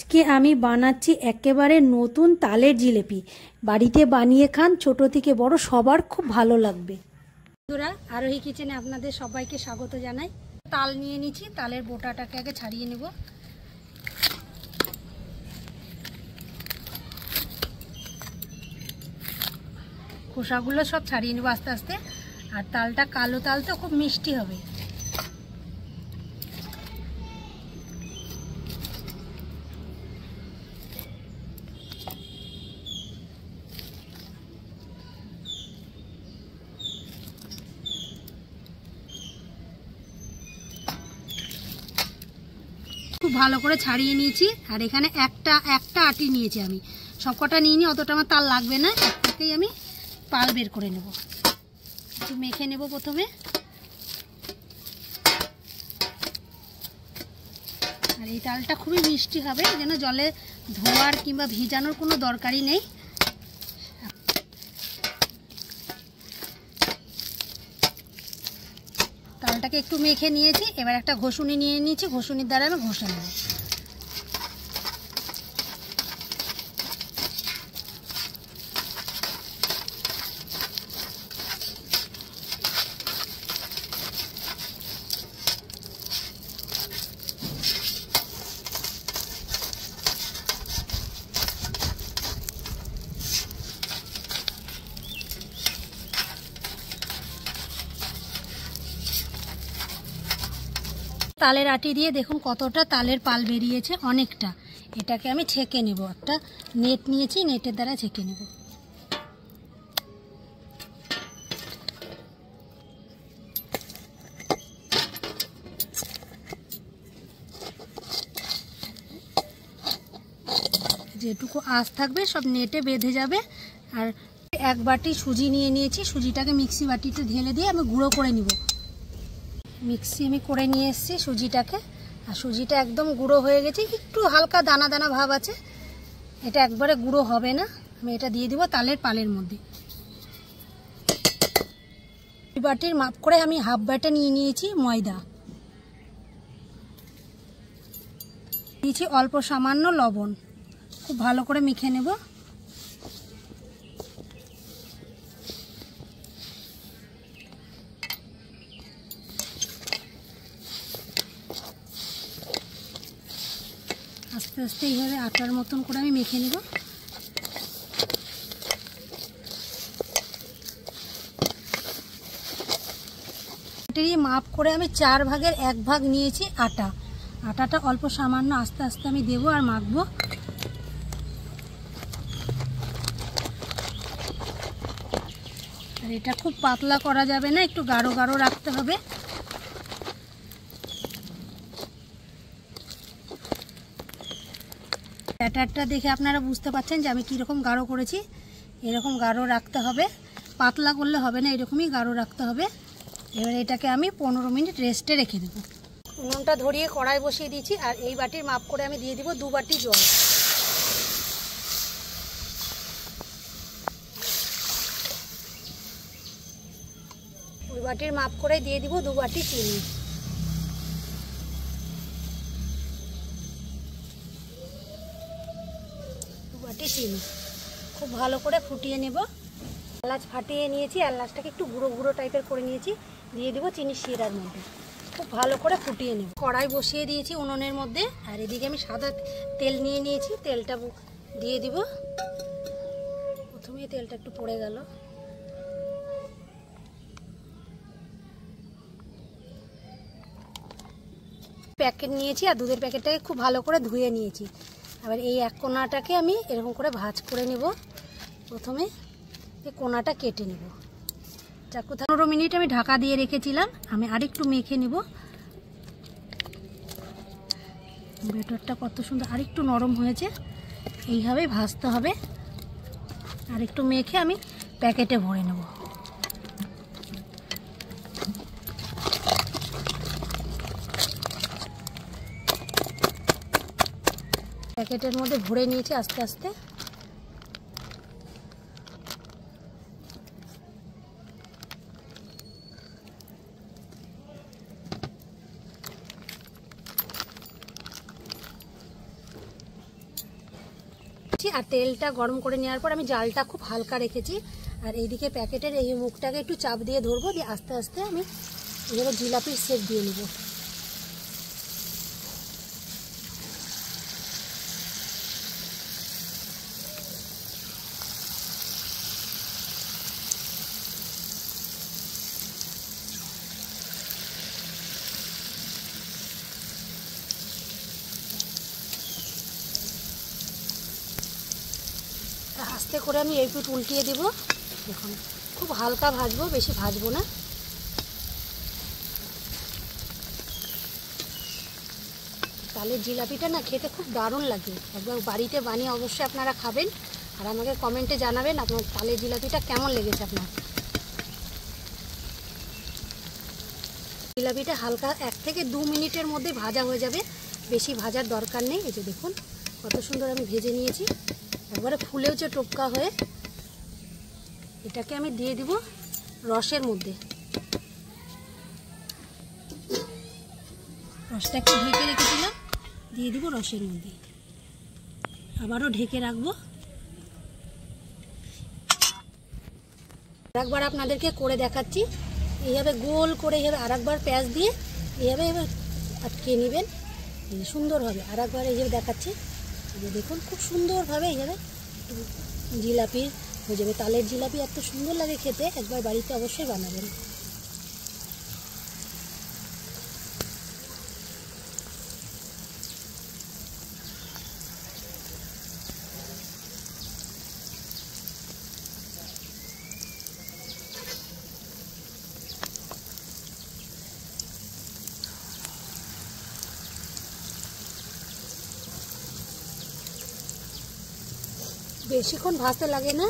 আজকে আমি বানাচ্ছি একেবারে নতুন তালের জিলিপি। বাড়িতে বানিয়ে খান, ছোট থেকে বড় সবার খুব ভালো লাগবে। বন্ধুরা, আরোহী কিচেনে আপনাদের সবাইকে স্বাগত জানাই। তাল নিয়ে নিচ্ছি, তালের বোটাটাকে আগে ছাড়িয়ে নেব। খোসাগুলো সব ছাড়িয়ে নেব আস্তে আস্তে। আর তালটা কালো তাল তো খুব মিষ্টি হবে। খুব ভালো করে ছাড়িয়ে নিয়েছি। আর এখানে একটা আটি নিয়েছি আমি, সবকটা নিয়ে নিই, অতটা আমার তাল লাগবে না। একটাকেই আমি পাল বের করে নেব। একটু মেখে নেব প্রথমে। আর এই তালটা খুবই মিষ্টি হবে, যেন জলে ধোয়ার কিংবা ভিজানোর কোনো দরকারই নেই। তালটাকে একটু মেখে নিয়েছি। এবার একটা ঘষুনি নিয়ে নিয়েছি, ঘষুনির দ্বারা আমি ঘষে নেব। তালের আটি দিয়ে দেখুন কতটা তালের পাল বেরিয়েছে, অনেকটা। এটাকে আমি ছেঁকে নেব। একটা নেট নিয়েছি, নেটের দ্বারা ছেঁকে নেব। যেটুকু আঁশ থাকবে সব নেটে বেঁধে যাবে। আর এক বাটি সুজি নিয়ে নিয়েছি, সুজিটাকে মিক্সি বাটিতে ঢেলে দিয়ে আমি গুঁড়ো করে নিব। মিক্সি আমি করে নিয়ে এসেছি সুজিটাকে। আর সুজিটা একদম গুঁড়ো হয়ে গেছে, একটু হালকা দানা দানা ভাব আছে। এটা একবারে গুঁড়ো হবে না। আমি এটা দিয়ে দিব তালের পালের মধ্যে। এই বাটির মাপ করে আমি হাফ বাটি নিয়ে নিয়েছি ময়দা, দিয়েছি অল্প সামান্য লবণ। খুব ভালো করে মেখে নেব। আস্তে আস্তে এইভাবে আটার মতন করে আমি মেখে নেব। মাপ করে আমি 4 ভাগের 1 ভাগ নিয়েছি আটা। আটাটা অল্প সামান্য আস্তে আস্তে আমি দেবো আর মাখবো। আর এটা খুব পাতলা করা যাবে না, একটু গাঢ় গাঢ় রাখতে হবে। ব্যাটারটা দেখে আপনারা বুঝতে পারছেন যে আমি কীরকম গাঢ় করেছি। এরকম গাঢ় রাখতে হবে, পাতলা করলে হবে না, এরকমই গাঢ় রাখতে হবে। এবার এটাকে আমি 15 মিনিট রেস্টে রেখে দেবো। উনুনটা ধরিয়ে কড়াই বসিয়ে দিয়েছি। আর এই বাটির মাপ করে আমি দিয়ে দিব 2 বাটি জল। ওই বাটির মাপ করে দিয়ে দিব 2 বাটি চিনি। চিনি খুব ভালো করে ফুটিয়ে নেব। এলাচ ফাটিয়ে নিয়েছি, এলাচটাকে একটু গুঁড়ো গুঁড়ো টাইপের করে নিয়েছি, দিয়ে দিব চিনি শিরার মধ্যে। খুব ভালো করে ফুটিয়ে নেব। কড়াই বসিয়ে দিয়েছি উনুনের মধ্যে। আর এদিকে আমি সাদা তেল নিয়ে নিয়েছি, তেলটা দিয়ে দিব। প্রথমে তেলটা একটু পড়ে গেল। প্যাকেট নিয়েছি, আর দুধের প্যাকেটটাকে খুব ভালো করে ধুয়ে নিয়েছি। এবার এই এক কোনাটাকে আমি এরকম করে ভাঁজ করে নেব। প্রথমে এই কোনাটা কেটে নেব। 15 মিনিট আমি ঢাকা দিয়ে রেখেছিলাম। আমি আরেকটু মেখে নেব। ব্যাটারটা কত সুন্দর আরেকটু নরম হয়েছে। এইভাবে ভাজতে হবে। আরেকটু মেখে আমি প্যাকেটে ভরে নেব। প্যাকেটের মধ্যে ভরে নিয়েছি আস্তে আস্তে। নিয়েছি আর তেলটা গরম করে নেওয়ার পর আমি জালটা খুব হালকা রেখেছি। আর এইদিকে প্যাকেটের এই মুখটাকে একটু চাপ দিয়ে ধরবো, দিয়ে আস্তে আস্তে আমি এভাবে জিলাপির শেপ দিয়ে নেব। আস্তে করে আমি একটু উল্টিয়ে দেব। দেখুন খুব হালকা ভাজবো, বেশি ভাজবো না। তালের জিলাপিটা না খেতে খুব দারুণ লাগে। একবার বাড়িতে বানিয়ে অবশ্যই আপনারা খাবেন আর আমাকে কমেন্টে জানাবেন আপনার তালের জিলাপিটা কেমন লেগেছে আপনার। জিলাপিটা হালকা 1 থেকে 2 মিনিটের মধ্যে ভাজা হয়ে যাবে, বেশি ভাজার দরকার নেই। এই যে দেখুন কত সুন্দর আমি ভেজে নিয়েছি, একবারে ফুলেওছে টোপকা হয়ে। এটাকে আমি দিয়ে দিব রসের মধ্যে। রসটাকে ঢেকে রেখেছিলাম, দিয়ে দিব রসের মধ্যে। আবারও ঢেকে রাখবো। আরেকবার আপনাদেরকে করে দেখাচ্ছি। এইভাবে গোল করে এইভাবে আরেকবার পেঁয়াজ দিয়ে এইভাবে এবার আটকে নেবেন, সুন্দর হবে। আরেকবার এইভাবে দেখাচ্ছি, দেখুন খুব সুন্দরভাবে এইভাবে জিলাপি হয়ে যাবে। তালের জিলাপি এত সুন্দর লাগে খেতে, একবার বাড়িতে অবশ্যই বানাবেন। বেশিক্ষণ ভাজতে লাগে না,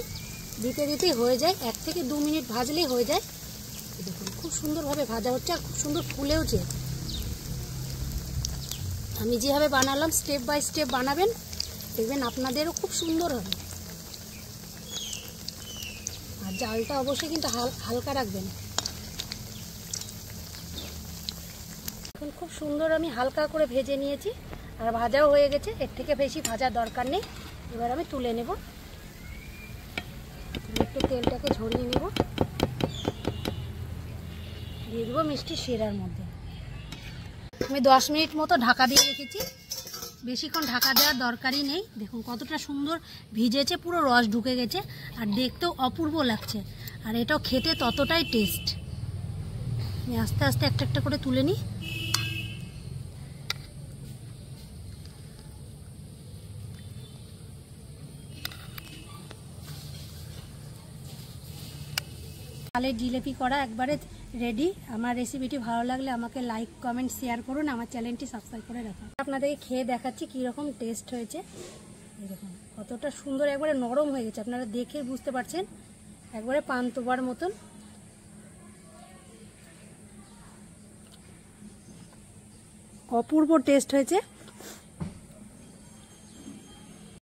দিতে দিতেই হয়ে যায়। 1 থেকে 2 মিনিট ভাজলেই হয়ে যায়। দেখুন খুব সুন্দরভাবে ভাজা হচ্ছে আর খুব সুন্দর ফুলেওছে। আমি যেভাবে বানালাম স্টেপ বাই স্টেপ বানাবেন, দেখবেন আপনাদেরও খুব সুন্দর হবে। আর জালটা অবশ্যই কিন্তু হালকা রাখবেন। এখন খুব সুন্দর আমি হালকা করে ভেজে নিয়েছি আর ভাজাও হয়ে গেছে। এর থেকে বেশি ভাজার দরকার নেই। এবার আমি তুলে নেব, একটু তেলটাকে ঝরিয়ে নেব, দিয়ে দেবো মিষ্টি শিরার মধ্যে। আমি 10 মিনিট মতো ঢাকা দিয়ে রেখেছি, বেশিক্ষণ ঢাকা দেওয়ার দরকারই নেই। দেখুন কতটা সুন্দর ভিজেছে, পুরো রস ঢুকে গেছে আর দেখতেও অপূর্ব লাগছে। আর এটাও খেতে ততটাই টেস্ট। আমি আস্তে আস্তে একটা একটা করে তুলে নিই। তালের জিলাপি করা একবারে রেডি। আমার রেসিপিটি ভালো লাগলে আমাকে লাইক কমেন্ট শেয়ার করুন, আমার চ্যানেলটি সাবস্ক্রাইব করে রাখুন। আপনাদেরকে খেয়ে দেখাচ্ছি কীরকম টেস্ট হয়েছে। দেখুন কতটা সুন্দর, একবারে নরম হয়ে গেছে, আপনারা দেখে বুঝতে পারছেন, একবারে পান্তুয়ার মতন। অপূর্ব টেস্ট হয়েছে।